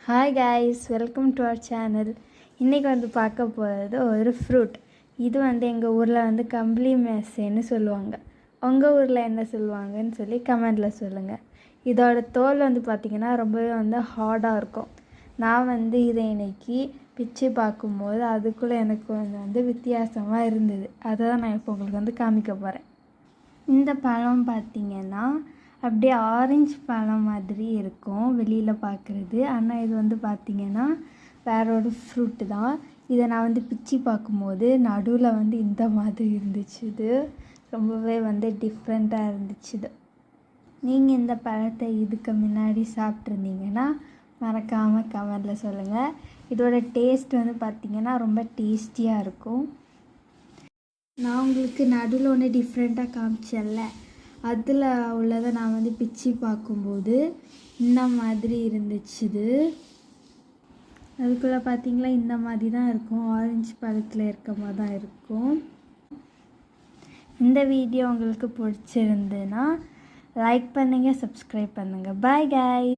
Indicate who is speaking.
Speaker 1: Hi guys, welcome to our channel. இன்றைக்கி பார்க்க போகிறது ஒரு ஃப்ரூட். இது எங்கள் ஊரில் கம்பளி மேசைன்னு சொல்லுவாங்க. உங்கள் ஊரில் என்ன சொல்லுவாங்கன்னு சொல்லி கமெண்டில் சொல்லுங்கள். இதோட தோல் பார்த்திங்கன்னா ரொம்பவே ஹார்டாக இருக்கும். நான் இதை இன்றைக்கி பிச்சு பார்க்கும்போது அதுக்குள்ளே எனக்கு வித்தியாசமாக இருந்தது. அதை தான் நான் இப்போ உங்களுக்கு காமிக்க போகிறேன். இந்த பழம் பார்த்திங்கன்னா அப்படியே ஆரஞ்சு பழம் மாதிரி இருக்கும் வெளியில் பார்க்குறது. ஆனால் இது பார்த்திங்கன்னா வேற ஒரு ஃப்ரூட்டு தான். இதை நான் பிச்சு பார்க்கும்போது நடுவில் இந்த மாதிரி இருந்துச்சு. இது ரொம்பவே டிஃப்ரெண்ட்டாக இருந்துச்சு. நீங்கள் இந்த பழத்தை இதுக்கு முன்னாடி சாப்பிட்ருந்தீங்கன்னா மறக்காமல் கமெண்டில் சொல்லுங்கள். இதோட டேஸ்ட் பார்த்திங்கன்னா ரொம்ப டேஸ்டியாக இருக்கும். நான் உங்களுக்கு நடுவில் ஒன்று டிஃப்ரெண்ட்டாக காமிச்சேன்ல, அதில் உள்ளதை நான் பிச்சு பார்க்கும்போது இந்த மாதிரி இருந்துச்சு. அதுக்குள்ளே பார்த்திங்களா இந்த மாதிரி தான் இருக்கும். ஆரஞ்சு பழத்தில் இருக்க மாதிரி தான் இருக்கும். இந்த வீடியோ உங்களுக்கு பிடிச்சிருந்துன்னா லைக் பண்ணுங்கள், சப்ஸ்கிரைப் பண்ணுங்கள். பாய் காய்.